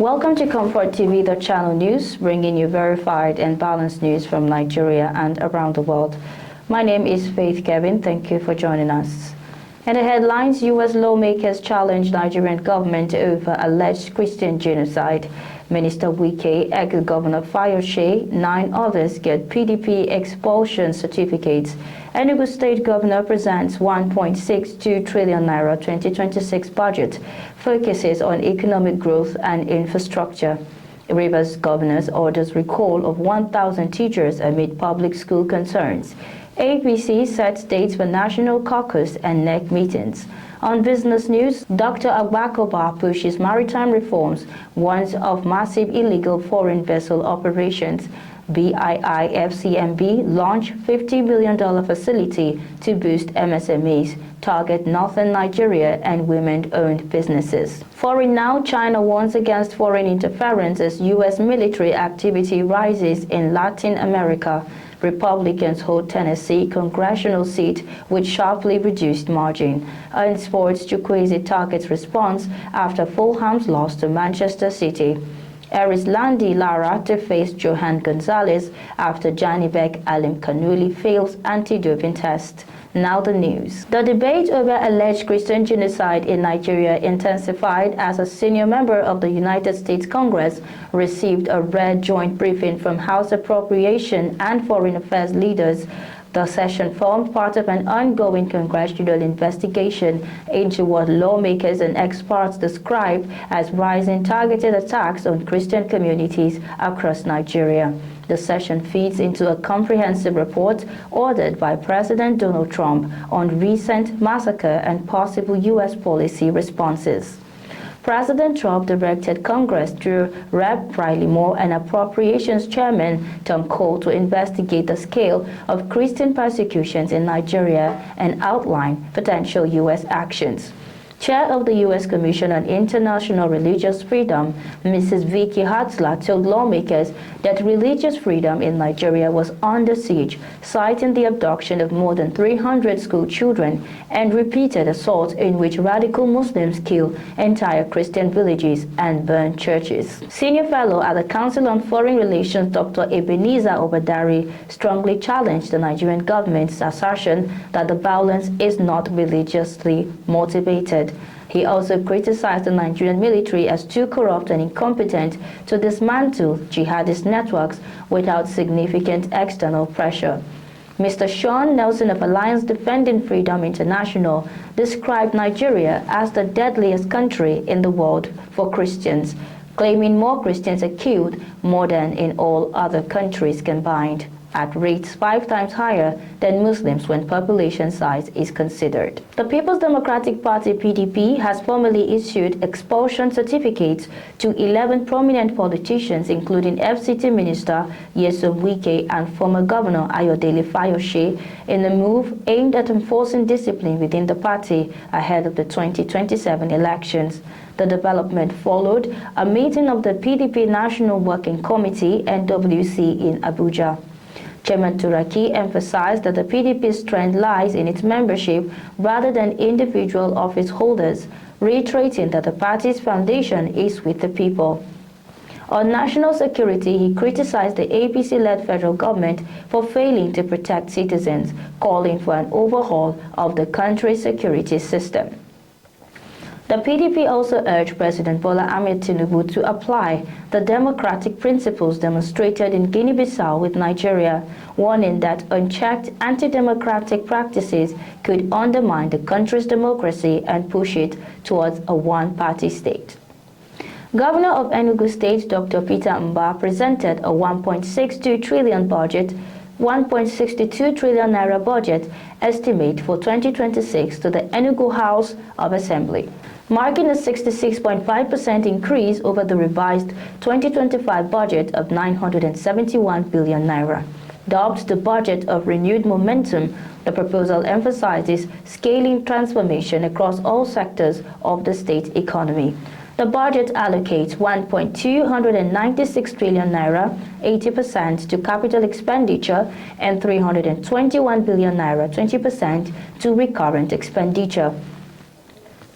Welcome to ComfortTV.channel news, bringing you verified and balanced news from Nigeria and around the world. My name is Faith Kevin. Thank you for joining us. In the headlines, U.S. lawmakers challenge Nigerian government over alleged Christian genocide. Minister Wike, ex-Governor Fayose, 9 others get PDP expulsion certificates. Enugu State Governor presents 1.62 trillion naira 2026 budget, focuses on economic growth and infrastructure. Rivers Governor's orders recall of 1,000 teachers amid public school concerns. APC sets dates for National Caucus and NEC meetings. On business news, Dr. Agbakoba pushes maritime reforms, warns of massive illegal foreign vessel operations. BII-FCMB launch $50 billion facility to boost MSMEs, target northern Nigeria and women-owned businesses. Foreign now, China warns against foreign interference as U.S. military activity rises in Latin America. Republicans hold Tennessee congressional seat with sharply reduced margin. In sports, Chukwueze targets response after Fulham's loss to Manchester City. Landi Lara to face Johan Gonzalez after Janibek Alim Kanuli fails anti-doping test. Now the news. The debate over alleged Christian genocide in Nigeria intensified as a senior member of the United States Congress received a rare joint briefing from House Appropriation and Foreign Affairs leaders. The session formed part of an ongoing congressional investigation into what lawmakers and experts describe as rising targeted attacks on Christian communities across Nigeria. The session feeds into a comprehensive report ordered by President Donald Trump on recent massacre and possible U.S. policy responses. President Trump directed Congress through Rep. Riley Moore and Appropriations Chairman Tom Cole to investigate the scale of Christian persecutions in Nigeria and outline potential U.S. actions. Chair of the U.S. Commission on International Religious Freedom, Mrs. Vicky Hatzler, told lawmakers that religious freedom in Nigeria was under siege, citing the abduction of more than 300 school children and repeated assaults in which radical Muslims kill entire Christian villages and burn churches. Senior fellow at the Council on Foreign Relations, Dr. Ebenezer Obadari, strongly challenged the Nigerian government's assertion that the violence is not religiously motivated. He also criticized the Nigerian military as too corrupt and incompetent to dismantle jihadist networks without significant external pressure. Mr. Sean Nelson of Alliance Defending Freedom International described Nigeria as the deadliest country in the world for Christians, claiming more Christians are killed more than in all other countries combined, at rates 5 times higher than Muslims when population size is considered. The People's Democratic Party (PDP) has formally issued expulsion certificates to 11 prominent politicians, including FCT Minister Nyesom Wike and former Governor Ayodele Fayose, in a move aimed at enforcing discipline within the party ahead of the 2027 elections. The development followed a meeting of the PDP National Working Committee (NWC) in Abuja. Chairman Turaki emphasized that the PDP's strength lies in its membership rather than individual office holders, reiterating that the party's foundation is with the people. On national security, he criticized the APC-led federal government for failing to protect citizens, calling for an overhaul of the country's security system. The PDP also urged President Bola Ahmed Tinubu to apply the democratic principles demonstrated in Guinea-Bissau with Nigeria, warning that unchecked anti-democratic practices could undermine the country's democracy and push it towards a one-party state. Governor of Enugu State, Dr. Peter Mba, presented a 1.62 trillion budget 1.62 trillion naira budget estimate for 2026 to the Enugu House of Assembly, marking a 66.5% increase over the revised 2025 budget of 971 billion naira. Dubbed the budget of renewed momentum, the proposal emphasizes scaling transformation across all sectors of the state economy. The budget allocates 1.296 trillion naira, 80% to capital expenditure, and 321 billion naira, 20% to recurrent expenditure.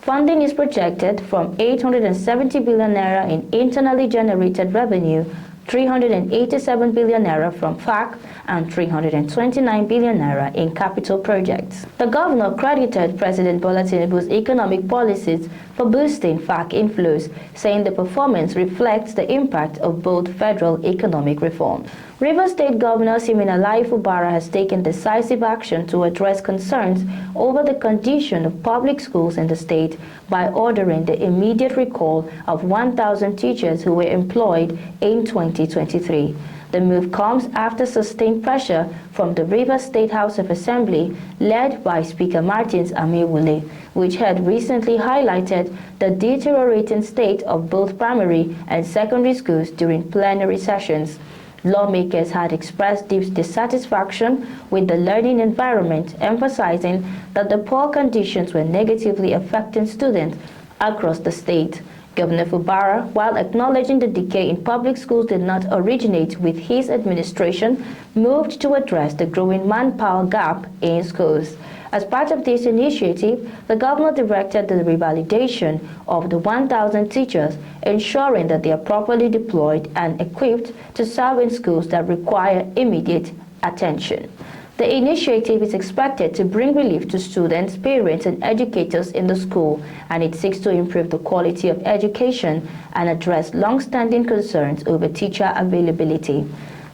Funding is projected from 870 billion naira in internally generated revenue, 387 billion naira from FAC, and 329 billion naira in capital projects. The governor credited President Bola Tinubu's economic policies for boosting FAC inflows, saying the performance reflects the impact of both federal economic reform. Rivers State Governor Siminalayi Fubara has taken decisive action to address concerns over the condition of public schools in the state by ordering the immediate recall of 1,000 teachers who were employed in 2023. The move comes after sustained pressure from the Rivers State House of Assembly, led by Speaker Martins Amewule, which had recently highlighted the deteriorating state of both primary and secondary schools during plenary sessions. Lawmakers had expressed deep dissatisfaction with the learning environment, emphasizing that the poor conditions were negatively affecting students across the state. Governor Fubara, while acknowledging the decay in public schools did not originate with his administration, moved to address the growing manpower gap in schools. As part of this initiative, the governor directed the revalidation of the 1,000 teachers, ensuring that they are properly deployed and equipped to serve in schools that require immediate attention. The initiative is expected to bring relief to students, parents, and educators in the school, and it seeks to improve the quality of education and address long-standing concerns over teacher availability.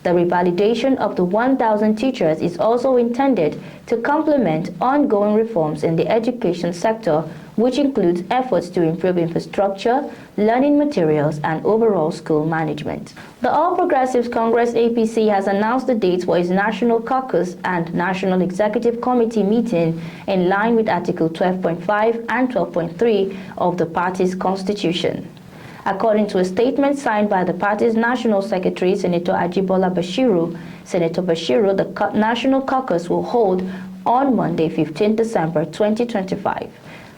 The revalidation of the 1,000 teachers is also intended to complement ongoing reforms in the education sector, which includes efforts to improve infrastructure, learning materials, and overall school management. The All Progressives Congress APC has announced the dates for its National Caucus and National Executive Committee meeting in line with Article 12.5 and 12.3 of the party's constitution. According to a statement signed by the party's National Secretary, Senator Ajibola Bashiru, the National Caucus will hold on Monday, 15 December 2025,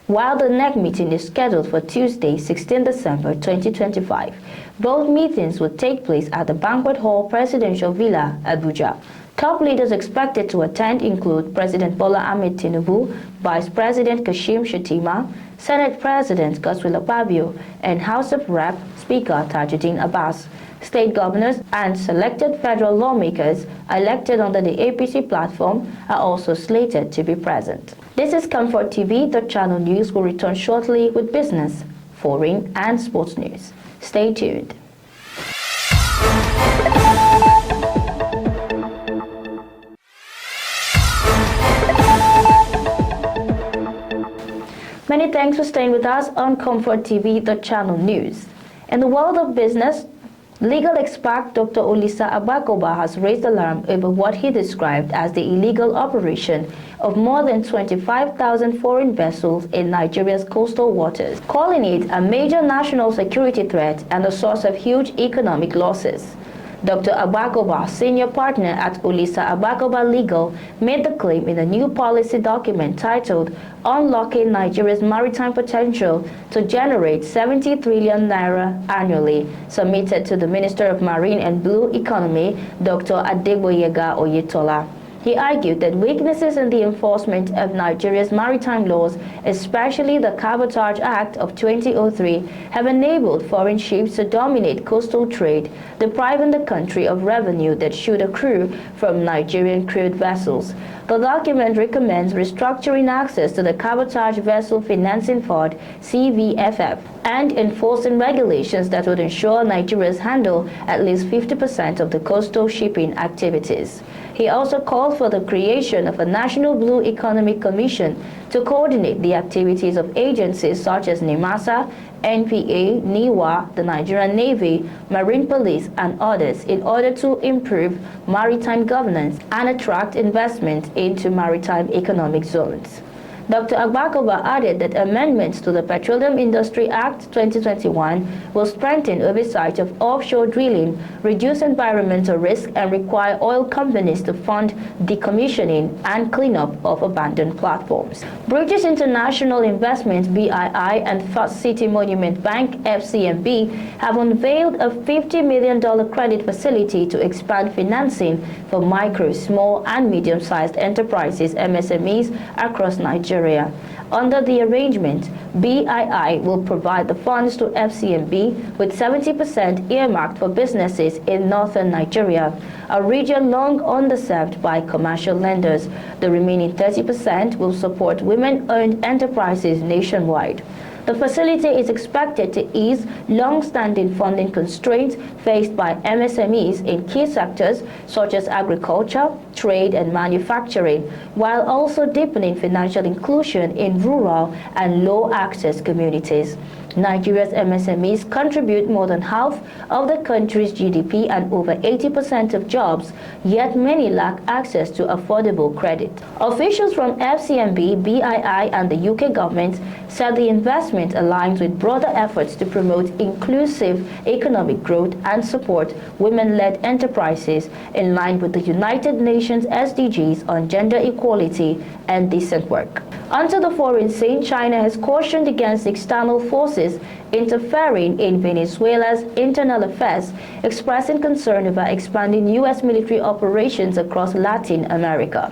while the NEC meeting is scheduled for Tuesday, 16 December 2025. Both meetings will take place at the Banquet Hall Presidential Villa, Abuja. Top leaders expected to attend include President Bola Ahmed Tinubu, Vice President Kashim Shettima, Senate President Godswill Akpabio, and House of Rep Speaker Tajuddin Abbas. State governors and selected federal lawmakers elected under the APC platform are also slated to be present. This is ComfortTV.channel news. Will return shortly with business, foreign, and sports news. Stay tuned. Many thanks for staying with us on ComfortTV.channel news. In the world of business, legal expert Dr. Olisa Abakoba has raised alarm over what he described as the illegal operation of more than 25,000 foreign vessels in Nigeria's coastal waters, calling it a major national security threat and a source of huge economic losses. Dr. Abakoba, senior partner at Olisa Abakoba Legal, made the claim in a new policy document titled Unlocking Nigeria's Maritime Potential to Generate 70 trillion naira annually, submitted to the Minister of Marine and Blue Economy, Dr. Adegboyega Oyetola. He argued that weaknesses in the enforcement of Nigeria's maritime laws, especially the Cabotage Act of 2003, have enabled foreign ships to dominate coastal trade, depriving the country of revenue that should accrue from Nigerian crude vessels. The document recommends restructuring access to the Cabotage Vessel Financing Fund (CVFF) and enforcing regulations that would ensure Nigerians handle at least 50% of the coastal shipping activities. He also called for the creation of a National Blue Economic Commission to coordinate the activities of agencies such as NIMASA, NPA, NIWA, the Nigerian Navy, Marine Police, and others in order to improve maritime governance and attract investment into maritime economic zones. Dr. Agbakoba added that amendments to the Petroleum Industry Act 2021 will strengthen oversight of offshore drilling, reduce environmental risk, and require oil companies to fund decommissioning and cleanup of abandoned platforms. Bridges International Investment (BII) and First City Monument Bank (FCMB) have unveiled a $50 million credit facility to expand financing for micro, small, and medium-sized enterprises (MSMEs) across Nigeria. Nigeria. Under the arrangement, BII will provide the funds to FCMB with 70% earmarked for businesses in northern Nigeria, a region long underserved by commercial lenders. The remaining 30% will support women-owned enterprises nationwide. The facility is expected to ease long-standing funding constraints faced by MSMEs in key sectors such as agriculture, trade, and manufacturing, while also deepening financial inclusion in rural and low-access communities. Nigeria's MSMEs contribute more than half of the country's GDP and over 80% of jobs, yet many lack access to affordable credit. Officials from FCMB, BII, and the UK government said the investment aligns with broader efforts to promote inclusive economic growth and support women-led enterprises in line with the United Nations SDGs on gender equality and decent work. Onto the foreign scene, China has cautioned against external forces interfering in Venezuela's internal affairs, expressing concern about expanding U.S. military operations across Latin America.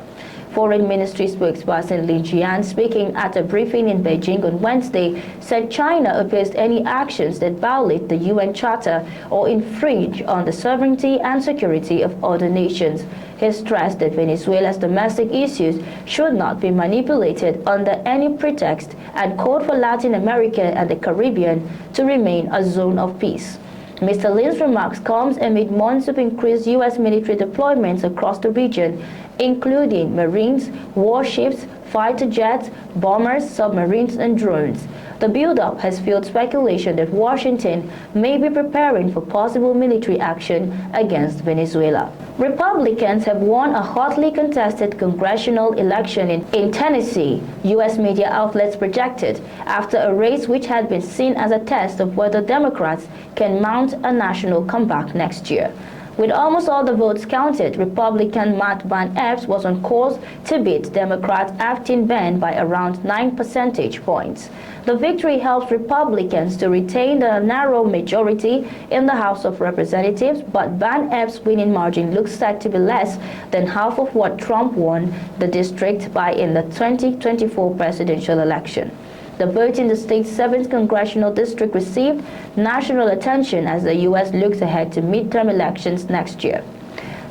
Foreign Ministry spokesperson Lin Jian, speaking at a briefing in Beijing on Wednesday, said China opposed any actions that violate the UN Charter or infringe on the sovereignty and security of other nations. He stressed that Venezuela's domestic issues should not be manipulated under any pretext and called for Latin America and the Caribbean to remain a zone of peace. Mr. Lin's remarks comes amid months of increased U.S. military deployments across the region, including Marines, warships, fighter jets, bombers, submarines, and drones. The build-up has fueled speculation that Washington may be preparing for possible military action against Venezuela. Republicans have won a hotly contested congressional election in Tennessee, U.S. media outlets projected, after a race which had been seen as a test of whether Democrats can mount a national comeback next year. With almost all the votes counted, Republican Matt Van Epps was on course to beat Democrat Afton Ben by around 9 percentage points. The victory helps Republicans to retain the narrow majority in the House of Representatives, but Van Epps' winning margin looks set to be less than half of what Trump won the district by in the 2024 presidential election. The vote in the state's 7th congressional district received national attention as the U.S. looks ahead to midterm elections next year.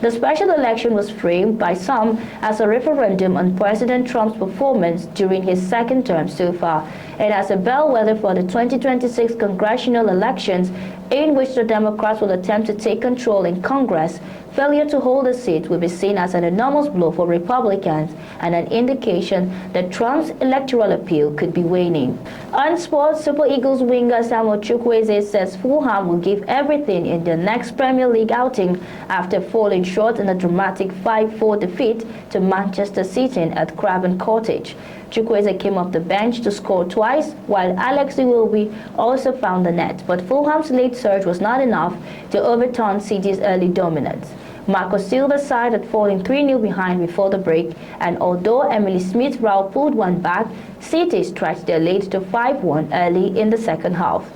The special election was framed by some as a referendum on President Trump's performance during his second term so far, and as a bellwether for the 2026 congressional elections, in which the Democrats will attempt to take control in Congress. Failure to hold a seat will be seen as an enormous blow for Republicans and an indication that Trump's electoral appeal could be waning. On sports, Super Eagles winger Samuel Chukwueze says Fulham will give everything in their next Premier League outing after falling short in a dramatic 5-4 defeat to Manchester City at Craven Cottage. Chukwueze came off the bench to score twice, while Alex Iwobi also found the net, but Fulham's late surge was not enough to overturn City's early dominance. Marco Silva's side had fallen 3-0 behind before the break, and although Emily Smith-Rowe pulled one back, City stretched their lead to 5-1 early in the second half.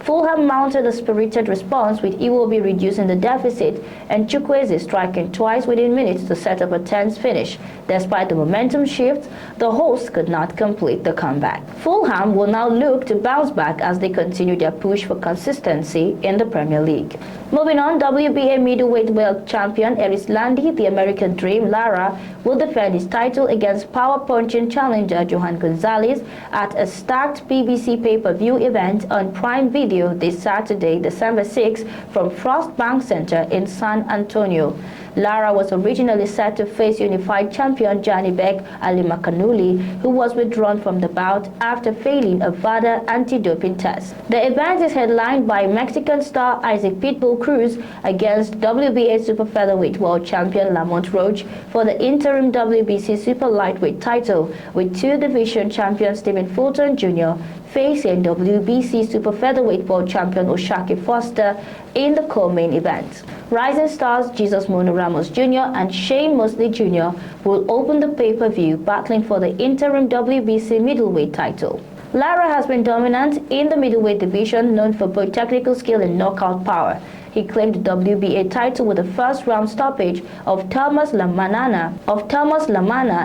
Fulham mounted a spirited response, with Iwobi reducing the deficit and Chukwueze striking twice within minutes to set up a tense finish. Despite the momentum shift, the hosts could not complete the comeback. Fulham will now look to bounce back as they continue their push for consistency in the Premier League. Moving on, WBA middleweight world champion Erislandy, the American Dream Lara, will defend his title against power-punching challenger Johan Gonzalez at a stacked PBC pay-per-view event on Prime Video this Saturday, December 6, from Frost Bank Center in San Antonio. Lara was originally set to face unified champion Janibek Alimakanuli, who was withdrawn from the bout after failing a VADA anti-doping test. The event is headlined by Mexican star Isaac Pitbull Cruz against WBA super featherweight world champion Lamont Roach for the interim WBC super lightweight title, with two-division champion Stephen Fulton Jr. facing WBC super featherweight world champion Oshaki Foster in the co-main event. Rising stars Jesus Mono Ramos Jr. and Shane Mosley Jr. will open the pay-per-view, battling for the interim WBC middleweight title. Lara has been dominant in the middleweight division, known for both technical skill and knockout power. He claimed the WBA title with a first-round stoppage of Thomas Lamana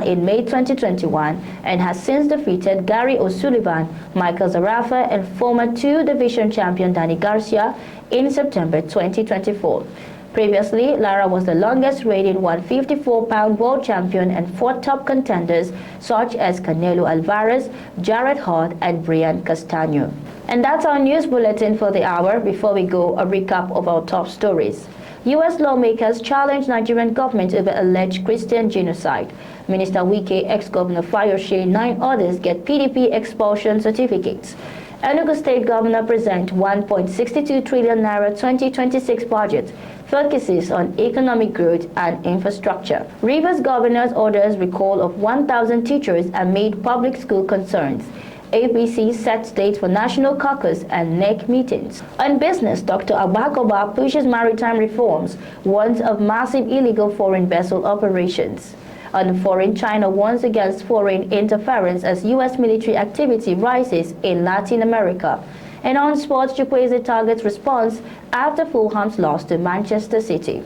in May 2021 and has since defeated Gary O'Sullivan, Michael Zarafa, and former two-division champion Danny Garcia in September 2024. Previously, Lara was the longest-reigning 154-pound world champion and fought top contenders such as Canelo Alvarez, Jarrett Hart, and Brian Castano. And that's our news bulletin for the hour. Before we go, a recap of our top stories. U.S. lawmakers challenge Nigerian government over alleged Christian genocide. Minister Wike, ex-Governor Fayose, 9 others get PDP expulsion certificates. Enugu State Governor present 1.62 trillion naira 2026 budget. Focuses on economic growth and infrastructure. Rivers Governor's orders recall of 1,000 teachers amid public school concerns. APC sets dates for National Caucus and NEC meetings. On business, Dr. Abakoba pushes maritime reforms, warns of massive illegal foreign vessel operations. On foreign, China warns against foreign interference as U.S. military activity rises in Latin America. And on sports, Chukwueze targets response after Fulham's loss to Manchester City.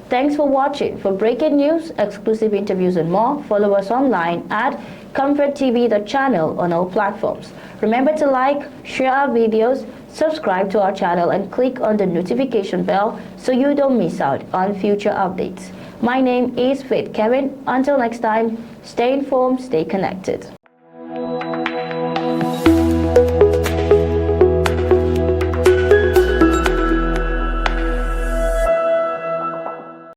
Thanks for watching. For breaking news, exclusive interviews and more, follow us online at ComfortTV.channel on all platforms. Remember to like, share our videos, subscribe to our channel and click on the notification bell so you don't miss out on future updates. My name is Faith Kevin. Until next time, stay informed, stay connected.